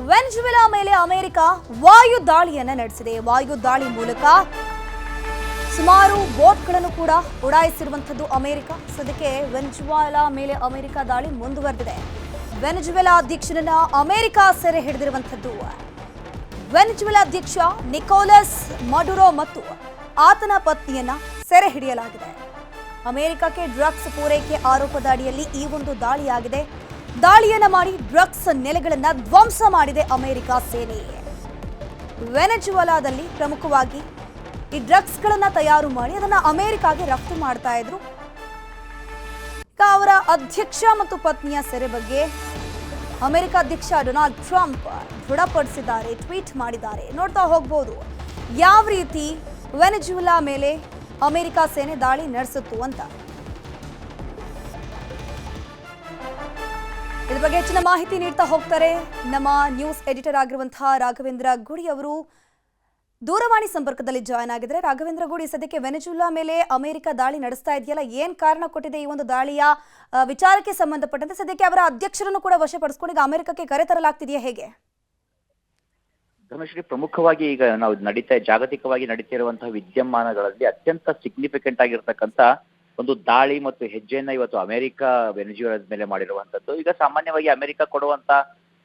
ವೆನೆಜುವೆಲಾ ಮೇಲೆ ಅಮೆರಿಕ ವಾಯು ದಾಳಿಯನ್ನ ನಡೆಸಿದೆ. ವಾಯು ದಾಳಿ ಮೂಲಕ ಸುಮಾರು ಬೋಟ್ಗಳನ್ನು ಕೂಡ ಉಡಾಯಿಸಿರುವಂಥದ್ದು ಅಮೆರಿಕ. ಸದ್ಯಕ್ಕೆ ವೆನೆಜುವೆಲಾ ಮೇಲೆ ಅಮೆರಿಕ ದಾಳಿ ಮುಂದುವರೆದಿದೆ. ವೆನೆಜುವೆಲಾ ಅಧ್ಯಕ್ಷರನ್ನ ಅಮೆರಿಕ ಸೆರೆ ಹಿಡಿದಿರುವಂಥದ್ದು. ವೆನೆಜುವೆಲಾ ಅಧ್ಯಕ್ಷ ನಿಕೋಲಸ್ ಮಡುರೋ ಮತ್ತು ಆತನ ಪತ್ನಿಯನ್ನ ಸೆರೆ ಹಿಡಿಯಲಾಗಿದೆ. ಅಮೆರಿಕಕ್ಕೆ ಡ್ರಗ್ಸ್ ಪೂರೈಕೆ ಆರೋಪದ ಅಡಿಯಲ್ಲಿ ಈ ಒಂದು ದಾಳಿಯಾಗಿದೆ. ದಾಳಿಯನ್ನ ಮಾಡಿ ಡ್ರಗ್ಸ್ ನೆಲೆಗಳನ್ನ ಧ್ವಂಸ ಮಾಡಿದೆ ಅಮೆರಿಕ ಸೇನೆ. ವೆನೆಜುವೆಲಾದಲ್ಲಿ ಪ್ರಮುಖವಾಗಿ ಈ ಡ್ರಗ್ಸ್ ಗಳನ್ನ ತಯಾರು ಮಾಡಿ ಅದನ್ನ ಅಮೆರಿಕಾಗೆ ರಫ್ತು ಮಾಡ್ತಾ ಇದ್ರು. ಅವರ ಅಧ್ಯಕ್ಷ ಮತ್ತು ಪತ್ನಿಯ ಸೆರೆ ಬಗ್ಗೆ ಅಮೆರಿಕ ಅಧ್ಯಕ್ಷ ಡೊನಾಲ್ಡ್ ಟ್ರಂಪ್ ದೃಢಪಡಿಸಿದ್ದಾರೆ, ಟ್ವೀಟ್ ಮಾಡಿದ್ದಾರೆ. ನೋಡ್ತಾ ಹೋಗಬಹುದು ಯಾವ ರೀತಿ ವೆನೆಜುವೆಲಾ ಮೇಲೆ ಅಮೆರಿಕ ಸೇನೆ ದಾಳಿ ನಡೆಸಿತ್ತು ಅಂತ. ಇದ್ರ ಬಗ್ಗೆ ಹೆಚ್ಚಿನ ಮಾಹಿತಿ ನೀಡ್ತಾ ಹೋಗ್ತಾರೆ ನಮ್ಮ ನ್ಯೂಸ್ ಎಡಿಟರ್ ಆಗಿರುವಂತಹ ರಾಘವೇಂದ್ರ ಗುಡಿ ಅವರು. ದೂರವಾಣಿ ಸಂಪರ್ಕದಲ್ಲಿ ಜಾಯ್ನ್ ಆಗಿದ್ದಾರೆ. ರಾಘವೇಂದ್ರ ಗುಡಿ, ಸದ್ಯಕ್ಕೆ ವೆನೆಜುವೆಲಾ ಮೇಲೆ ಅಮೆರಿಕ ದಾಳಿ ನಡೆಸ್ತಾ ಇದೆಯಲ್ಲ, ಏನ್ ಕಾರಣ ಕೊಟ್ಟಿದೆ ಈ ಒಂದು ದಾಳಿಯ ವಿಚಾರಕ್ಕೆ ಸಂಬಂಧಪಟ್ಟಂತೆ? ಸದ್ಯಕ್ಕೆ ಅವರ ಅಧ್ಯಕ್ಷರನ್ನು ಕೂಡ ವಶಪಡಿಸಿಕೊಂಡು ಈಗ ಅಮೆರಿಕಕ್ಕೆ ಕರೆ ತರಲಾಗ್ತಿದೆಯಾ, ಹೇಗೆ? ಧನುಶ್ರೀ, ಪ್ರಮುಖವಾಗಿ ಈಗ ನಾವು ಜಾಗತಿಕವಾಗಿ ನಡೀತಿರುವಂತಹ ವಿದ್ಯಮಾನಗಳಲ್ಲಿ ಅತ್ಯಂತ ಸಿಗ್ನಿಫಿಕೆಂಟ್ ಆಗಿರ್ತಕ್ಕಂಥ ಒಂದು ದಾಳಿ ಮತ್ತು ಹೆಜ್ಜೆಯನ್ನ ಇವತ್ತು ಅಮೆರಿಕ ವೆನೆಜುವೆಲಾದ ಮೇಲೆ ಮಾಡಿರುವಂತದ್ದು. ಈಗ ಸಾಮಾನ್ಯವಾಗಿ ಅಮೆರಿಕ ಕೊಡುವಂತ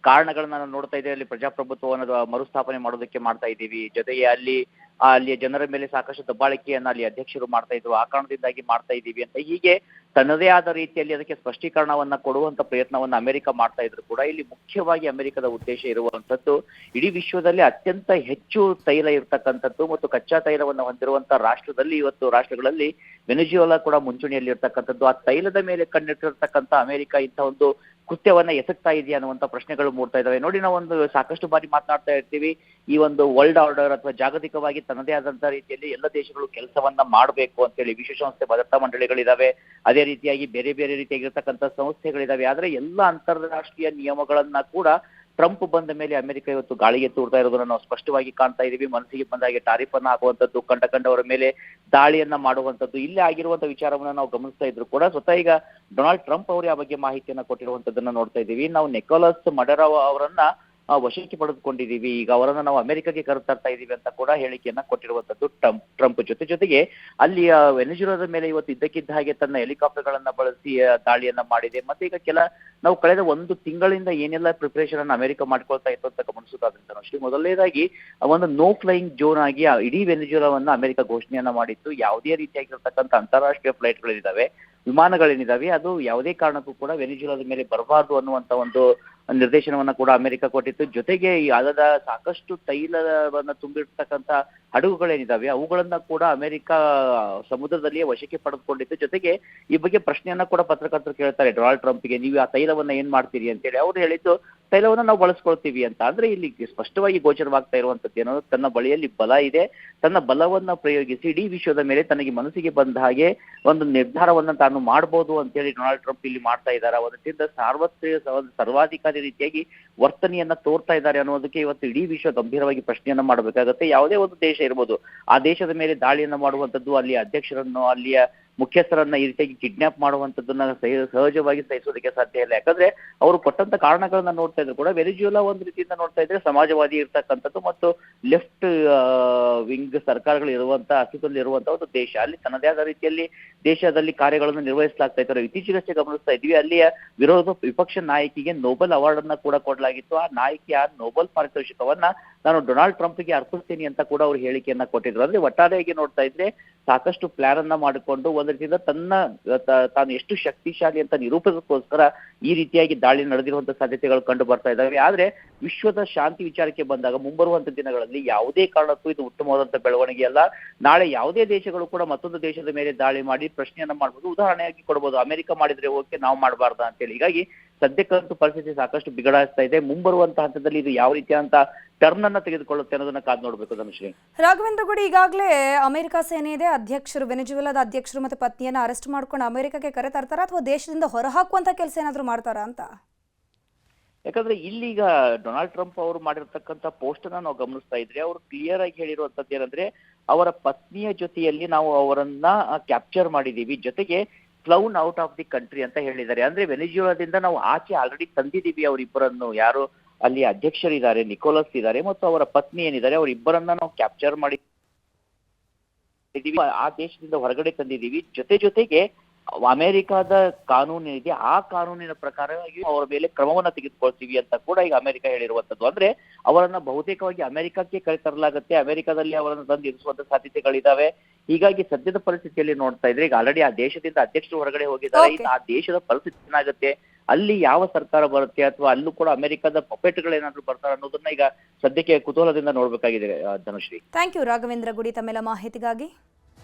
ಕಾರಣಗಳನ್ನ ನಾವು ನೋಡ್ತಾ ಇದ್ದೇವೆ. ಅಲ್ಲಿ ಪ್ರಜಾಪ್ರಭುತ್ವವನ್ನು ಮರುಸ್ಥಾಪನೆ ಮಾಡೋದಕ್ಕೆ ಮಾಡ್ತಾ ಇದ್ದೀವಿ, ಜೊತೆಗೆ ಅಲ್ಲಿಯ ಜನರ ಮೇಲೆ ಸಾಕಷ್ಟು ದಬ್ಬಾಳಿಕೆಯನ್ನ ಅಲ್ಲಿ ಅಧ್ಯಕ್ಷರು ಮಾಡ್ತಾ ಇದ್ರು, ಆ ಕಾರಣದಿಂದಾಗಿ ಮಾಡ್ತಾ ಇದ್ದೀವಿ ಅಂತ ಹೀಗೆ ತನ್ನದೇ ಆದ ರೀತಿಯಲ್ಲಿ ಅದಕ್ಕೆ ಸ್ಪಷ್ಟೀಕರಣವನ್ನ ಕೊಡುವಂತ ಪ್ರಯತ್ನವನ್ನ ಅಮೆರಿಕ ಮಾಡ್ತಾ ಇದ್ರು ಕೂಡ ಇಲ್ಲಿ ಮುಖ್ಯವಾಗಿ ಅಮೆರಿಕದ ಉದ್ದೇಶ ಇರುವಂತದ್ದು ಇಡೀ ವಿಶ್ವದಲ್ಲಿ ಅತ್ಯಂತ ಹೆಚ್ಚು ತೈಲ ಇರ್ತಕ್ಕಂಥದ್ದು ಮತ್ತು ಕಚ್ಚಾ ತೈಲವನ್ನು ಹೊಂದಿರುವಂತಹ ರಾಷ್ಟ್ರಗಳಲ್ಲಿ ವೆನೆಜುವೆಲಾ ಕೂಡ ಮುಂಚೂಣಿಯಲ್ಲಿ ಇರ್ತಕ್ಕಂಥದ್ದು. ಆ ತೈಲದ ಮೇಲೆ ಕಣ್ಣಿಟ್ಟಿರ್ತಕ್ಕಂಥ ಅಮೆರಿಕ ಇಂಥ ಒಂದು ಕೃತ್ಯವನ್ನ ಎಸಗ್ತಾ ಇದೆಯಾ ಅನ್ನುವಂಥ ಪ್ರಶ್ನೆಗಳು ಮೂಡ್ತಾ ಇದಾವೆ. ನೋಡಿ, ನಾವು ಸಾಕಷ್ಟು ಬಾರಿ ಮಾತನಾಡ್ತಾ ಇರ್ತೀವಿ, ಈ ಒಂದು ವರ್ಲ್ಡ್ ಆರ್ಡರ್ ಅಥವಾ ಜಾಗತಿಕವಾಗಿ ತನ್ನದೇ ಆದಂತ ರೀತಿಯಲ್ಲಿ ಎಲ್ಲ ದೇಶಗಳು ಕೆಲಸವನ್ನ ಮಾಡಬೇಕು ಅಂತೇಳಿ ವಿಶ್ವಸಂಸ್ಥೆ ಭದ್ರತಾ ಮಂಡಳಿಗಳಿದಾವೆ, ಅದೇ ರೀತಿಯಾಗಿ ಬೇರೆ ಬೇರೆ ರೀತಿಯಾಗಿರ್ತಕ್ಕಂಥ ಸಂಸ್ಥೆಗಳಿದಾವೆ. ಆದ್ರೆ ಎಲ್ಲ ಅಂತಾರಾಷ್ಟ್ರೀಯ ನಿಯಮಗಳನ್ನ ಕೂಡ ಟ್ರಂಪ್ ಬಂದ ಮೇಲೆ ಅಮೆರಿಕ ಇವತ್ತು ಗಾಳಿಗೆ ತೂರ್ತಾ ಇರೋದನ್ನ ನಾವು ಸ್ಪಷ್ಟವಾಗಿ ಕಾಣ್ತಾ ಇದೀವಿ. ಮನಸ್ಸಿಗೆ ಬಂದಾಗೆ ಟಾರಿಫ್ ಅನ್ನ ಹಾಕುವಂಥದ್ದು, ಕಂಡವರ ಮೇಲೆ ದಾಳಿಯನ್ನ ಮಾಡುವಂಥದ್ದು, ಇಲ್ಲೇ ಆಗಿರುವಂತಹ ವಿಚಾರವನ್ನ ನಾವು ಗಮನಿಸ್ತಾ ಇದ್ರು ಕೂಡ ಸ್ವತಃ ಈಗ ಡೊನಾಲ್ಡ್ ಟ್ರಂಪ್ ಅವರು ಆ ಬಗ್ಗೆ ಮಾಹಿತಿಯನ್ನ ಕೊಟ್ಟಿರುವಂತದ್ದನ್ನ ನೋಡ್ತಾ ಇದ್ದೀವಿ. ನಾವು ನಿಕೋಲಸ್ ಮಡುರೋ ಅವರನ್ನ ವಶಕ್ಕೆ ಪಡೆದುಕೊಂಡಿದ್ದೀವಿ, ಈಗ ಅವರನ್ನ ನಾವು ಅಮೆರಿಕಕ್ಕೆ ಕರೆತರ್ತಾ ಇದೀವಿ ಅಂತ ಕೂಡ ಹೇಳಿಕೆಯನ್ನ ಕೊಟ್ಟಿರುವಂತದ್ದು ಟ್ರಂಪ್. ಜೊತೆಗೆ ಅಲ್ಲಿ ವೆನೆಜುವೆಲಾದ ಮೇಲೆ ಇವತ್ತು ಇದ್ದಕ್ಕಿದ್ದ ಹಾಗೆ ತನ್ನ ಹೆಲಿಕಾಪ್ಟರ್ಗಳನ್ನ ಬಳಸಿ ದಾಳಿಯನ್ನ ಮಾಡಿದೆ. ಮತ್ತೆ ಈಗ ನಾವು ಕಳೆದ ಒಂದು ತಿಂಗಳಿಂದ ಏನೆಲ್ಲ ಪ್ರಿಪರೇಷನ್ ಅನ್ನು ಅಮೆರಿಕ ಮಾಡ್ಕೊಳ್ತಾ ಇತ್ತು ಅಂತ ಗಮನಿಸೋದಾದ್ರೆ ಅಷ್ಟೇ, ಮೊದಲನೇದಾಗಿ ಒಂದು ನೋ ಫ್ಲೈಯಿಂಗ್ ಜೋನ್ ಆಗಿ ಇಡೀ ವೆನೆಜುವೆಲಾವನ್ನ ಅಮೆರಿಕ ಘೋಷಣೆಯನ್ನ ಮಾಡಿತ್ತು. ಯಾವುದೇ ರೀತಿಯಾಗಿರ್ತಕ್ಕಂಥ ಅಂತಾರಾಷ್ಟ್ರೀಯ ಫ್ಲೈಟ್ಗಳಿದಾವೆ, ವಿಮಾನಗಳೇನಿದಾವೆ, ಅದು ಯಾವುದೇ ಕಾರಣಕ್ಕೂ ಕೂಡ ವೆನೆಜುವೆಲಾದ ಮೇಲೆ ಬರಬಾರ್ದು ಅನ್ನುವಂತ ಒಂದು ನಿರ್ದೇಶನವನ್ನ ಕೂಡ ಅಮೆರಿಕ ಕೊಟ್ಟಿತ್ತು. ಜೊತೆಗೆ ಅದರ ಸಾಕಷ್ಟು ತೈಲವನ್ನ ತುಂಬಿರ್ತಕ್ಕಂಥ ಹಡಗುಗಳೇನಿದಾವೆ ಅವುಗಳನ್ನ ಕೂಡ ಅಮೆರಿಕ ಸಮುದ್ರದಲ್ಲಿಯೇ ವಶಕ್ಕೆ ಪಡೆದುಕೊಂಡಿತ್ತು. ಜೊತೆಗೆ ಈ ಬಗ್ಗೆ ಪ್ರಶ್ನೆಯನ್ನ ಕೂಡ ಪತ್ರಕರ್ತರು ಕೇಳ್ತಾರೆ ಡೊನಾಲ್ಡ್ ಟ್ರಂಪ್ಗೆ, ನೀವು ಆ ತೈಲವನ್ನ ಏನ್ ಮಾಡ್ತೀರಿ ಅಂತೇಳಿ. ಅವ್ರು ಹೇಳಿದ್ದು ತೈಲವನ್ನ ನಾವು ಬಳಸ್ಕೊಳ್ತೀವಿ ಅಂತ. ಅಂದ್ರೆ ಇಲ್ಲಿ ಸ್ಪಷ್ಟವಾಗಿ ಗೋಚರವಾಗ್ತಾ ಇರುವಂತದ್ದು ಏನೋ, ತನ್ನ ಬಳಿಯಲ್ಲಿ ಬಲ ಇದೆ, ತನ್ನ ಬಲವನ್ನ ಪ್ರಯೋಗಿಸಿ ಇಡೀ ವಿಶ್ವದ ಮೇಲೆ ತನಗೆ ಮನಸ್ಸಿಗೆ ಬಂದ ಹಾಗೆ ಒಂದು ನಿರ್ಧಾರವನ್ನ ತಾನು ಮಾಡ್ಬೋದು ಅಂತೇಳಿ ಡೊನಾಲ್ಡ್ ಟ್ರಂಪ್ ಇಲ್ಲಿ ಮಾಡ್ತಾ ಇದ್ದಾರೆ. ಅವತ್ತಿಂದ ಸರ್ವಾಧಿಕಾರಿ ರೀತಿಯಾಗಿ ವರ್ತನೆಯನ್ನ ತೋರ್ತಾ ಇದ್ದಾರೆ ಅನ್ನೋದಕ್ಕೆ ಇವತ್ತು ಇಡೀ ವಿಶ್ವ ಗಂಭೀರವಾಗಿ ಪ್ರಶ್ನೆಯನ್ನ ಮಾಡಬೇಕಾಗತ್ತೆ. ಯಾವುದೇ ಒಂದು ದೇಶ ಇರ್ಬೋದು, ಆ ದೇಶದ ಮೇಲೆ ದಾಳಿಯನ್ನ ಮಾಡುವಂಥದ್ದು, ಅಲ್ಲಿಯ ಅಧ್ಯಕ್ಷರನ್ನು, ಅಲ್ಲಿಯ ಮುಖ್ಯಸ್ಥರನ್ನ ಈ ರೀತಿಯಾಗಿ ಕಿಡ್ನಾಪ್ ಮಾಡುವಂಥದ್ದನ್ನ ಸಹಜವಾಗಿ ಸಹಿಸೋದಕ್ಕೆ ಸಾಧ್ಯ ಇಲ್ಲ. ಯಾಕಂದ್ರೆ ಅವರು ಕೊಟ್ಟಂತ ಕಾರಣಗಳನ್ನ ನೋಡ್ತಾ ಇದ್ರು ಕೂಡ ವೆನೆಜುವೆಲಾ ಒಂದು ರೀತಿಯಿಂದ ನೋಡ್ತಾ ಇದ್ರೆ ಸಮಾಜವಾದಿ ಇರ್ತಕ್ಕಂಥದ್ದು ಮತ್ತು ಲೆಫ್ಟ್ ವಿಂಗ್ ಸರ್ಕಾರಗಳು ಅಸ್ತಿತ್ವದಲ್ಲಿ ಇರುವಂತಹ ಒಂದು ದೇಶ. ಅಲ್ಲಿ ತನ್ನದೇ ಆದ ರೀತಿಯಲ್ಲಿ ದೇಶದಲ್ಲಿ ಕಾರ್ಯಗಳನ್ನು ನಿರ್ವಹಿಸಲಾಗ್ತಾ ಇದ್ದಾರೆ. ಇತ್ತೀಚೆಗಷ್ಟೇ ಗಮನಿಸ್ತಾ ಇದ್ವಿ, ಅಲ್ಲಿಯ ವಿಪಕ್ಷ ನಾಯಕಿಗೆ ನೊಬೆಲ್ ಅವಾರ್ಡ್ ಅನ್ನ ಕೂಡ ಕೊಡಲಾಗಿತ್ತು. ಆ ನಾಯಕಿ ಆ ನೊಬೆಲ್ ಪಾರಿತೋಷಿಕವನ್ನ ನಾನು ಡೊನಾಲ್ಡ್ ಟ್ರಂಪ್ಗೆ ಅರ್ಪಿಸ್ತೀನಿ ಅಂತ ಕೂಡ ಅವರು ಹೇಳಿಕೆಯನ್ನ ಕೊಟ್ಟಿದ್ರು. ಅಂದ್ರೆ ಒಟ್ಟಾರೆಯಾಗಿ ನೋಡ್ತಾ ಇದ್ರೆ ಸಾಕಷ್ಟು ಪ್ಲಾನ್ ಅನ್ನ ಮಾಡಿಕೊಂಡು ಒಂದು ರೀತಿಯಿಂದ ತಾನು ಎಷ್ಟು ಶಕ್ತಿಶಾಲಿ ಅಂತ ನಿರೂಪಿಸೋದಕ್ಕೋಸ್ಕರ ಈ ರೀತಿಯಾಗಿ ದಾಳಿ ನಡೆದಿರುವಂತಹ ಸಾಧ್ಯತೆಗಳು ಕಂಡು ಬರ್ತಾ ಇದ್ದಾವೆ. ಆದ್ರೆ ವಿಶ್ವದ ಶಾಂತಿ ವಿಚಾರಕ್ಕೆ ಬಂದಾಗ ಮುಂಬರುವಂತ ದಿನಗಳಲ್ಲಿ ಯಾವುದೇ ಕಾರಣಕ್ಕೂ ಇದು ಉತ್ತಮವಾದಂತಹ ಬೆಳವಣಿಗೆ ಅಲ್ಲ. ನಾಳೆ ಯಾವುದೇ ದೇಶಗಳು ಕೂಡ ಮತ್ತೊಂದು ದೇಶದ ಮೇಲೆ ದಾಳಿ ಮಾಡಿ ಪ್ರಶ್ನೆಯನ್ನ ಮಾಡ್ಬೋದು. ಉದಾಹರಣೆಯಾಗಿ ಕೊಡ್ಬೋದು, ಅಮೆರಿಕ ಮಾಡಿದ್ರೆ ಓಕೆ, ನಾವು ಮಾಡಬಾರ್ದ ಅಂತೇಳಿ. ಹೀಗಾಗಿ ಸದ್ಯಕ್ಕಂತೂ ಪರಿಸ್ಥಿತಿ ಸಾಕಷ್ಟು ಬಿಗಡಾಯಿಸ್ತಾ ಇದೆ. ಮುಂಬರುವಂತಹ ಹಂತದಲ್ಲಿ ಇದು ಯಾವ ರೀತಿಯಂತ ಟರ್ನ್ ಅನ್ನ ತೆಗೆದುಕೊಳ್ಳುತ್ತೆ ಅನ್ನೋದನ್ನ ಕಾದು ನೋಡ್ಬೇಕು. ಧನುಶ್ರೀ, ರಾಘವೇಂದ್ರ ಗುಡಿ, ಈಗಾಗಲೇ ಅಮೆರಿಕ ಸೇನೆ ಇದೆ, ಅಧ್ಯಕ್ಷರು ವೆನೆಜುವೆಲಾದ ಅಧ್ಯಕ್ಷರು ಮತ್ತೆ ಪತ್ನಿಯನ್ನ ಅರೆಸ್ಟ್ ಮಾಡ್ಕೊಂಡು ಅಮೆರಿಕಕ್ಕೆ ಕರೆ ತರ್ತಾರ ಅಥವಾ ದೇಶದಿಂದ ಹೊರಹಾಕುವಂತ ಕೆಲಸ ಏನಾದ್ರು ಮಾಡ್ತಾರಾ ಅಂತ? ಯಾಕಂದ್ರೆ ಇಲ್ಲಿಗ ಡೊನಾಲ್ಡ್ ಟ್ರಂಪ್ ಅವರು ಮಾಡಿರ್ತಕ್ಕಂಥ ಪೋಸ್ಟ್ ಅನ್ನ ನಾವು ಗಮನಿಸ್ತಾ ಇದ್ರೆ ಅವರು ಕ್ಲಿಯರ್ ಆಗಿ ಹೇಳಿರುವಂತದ್ದು ಏನಂದ್ರೆ, ಅವರ ಪತ್ನಿಯ ಜೊತೆಯಲ್ಲಿ ನಾವು ಅವರನ್ನ ಕ್ಯಾಪ್ಚರ್ ಮಾಡಿದೀವಿ, ಜೊತೆಗೆ ಫ್ಲೌನ್ ಔಟ್ ಆಫ್ ದಿ ಕಂಟ್ರಿ ಅಂತ ಹೇಳಿದ್ದಾರೆ. ಅಂದ್ರೆ ವೆನೆಜುವೆಲಾದಿಂದ ನಾವು ಆಚೆ ಆಲ್ರೆಡಿ ತಂದಿದ್ದೀವಿ ಅವರಿಬ್ಬರನ್ನು, ಯಾರು ಅಲ್ಲಿ ಅಧ್ಯಕ್ಷರಿದ್ದಾರೆ, ನಿಕೋಲಸ್ ಇದ್ದಾರೆ ಮತ್ತು ಅವರ ಪತ್ನಿ ಏನಿದ್ದಾರೆ, ಅವರಿಬ್ಬರನ್ನ ನಾವು ಕ್ಯಾಪ್ಚರ್ ಮಾಡಿ ಆ ದೇಶದಿಂದ ಹೊರಗಡೆ ತಂದಿದ್ದೀವಿ. ಜೊತೆಗೆ ಅಮೆರಿಕದ ಕಾನೂನು ಏನಿದೆ ಆ ಕಾನೂನಿನ ಪ್ರಕಾರವಾಗಿ ಅವರ ಮೇಲೆ ಕ್ರಮವನ್ನ ತೆಗೆದುಕೊಳ್ತೀವಿ ಅಂತ ಕೂಡ ಈಗ ಅಮೆರಿಕ ಹೇಳಿರುವಂತದ್ದು. ಅಂದ್ರೆ ಅವರನ್ನ ಬಹುತೇಕವಾಗಿ ಅಮೆರಿಕಕ್ಕೆ ಕರೆತರಲಾಗುತ್ತೆ, ಅಮೆರಿಕದಲ್ಲಿ ಅವರನ್ನು ತಂದು ಇರಿಸುವಂತ ಸಾಧ್ಯತೆಗಳಿದಾವೆ. ಹೀಗಾಗಿ ಸದ್ಯದ ಪರಿಸ್ಥಿತಿಯಲ್ಲಿ ನೋಡ್ತಾ ಇದ್ರೆ ಈಗ ಆಲ್ರೆಡಿ ಆ ದೇಶದಿಂದ ಅಧ್ಯಕ್ಷರು ಹೊರಗಡೆ ಹೋಗಿದ್ದಾರೆ. ಇನ್ನು ಆ ದೇಶದ ಪರಿಸ್ಥಿತಿ ಏನಾಗುತ್ತೆ, ಅಲ್ಲಿ ಯಾವ ಸರ್ಕಾರ ಬರುತ್ತೆ, ಅಥವಾ ಅಲ್ಲೂ ಕೂಡ ಅಮೆರಿಕದ ಪಪೆಟ್ಗಳೇನಾದ್ರೂ ಬರ್ತಾರೆ ಅನ್ನೋದನ್ನ ಈಗ ಸದ್ಯಕ್ಕೆ ಕುತೂಹಲದಿಂದ ನೋಡ್ಬೇಕಾಗಿದೆ ಧನುಶ್ರೀ. ಥ್ಯಾಂಕ್ ಯು ರಾಘವೇಂದ್ರ ಗುಡಿ ತಮ್ಮೆಲ್ಲ ಮಾಹಿತಿಗಾಗಿ.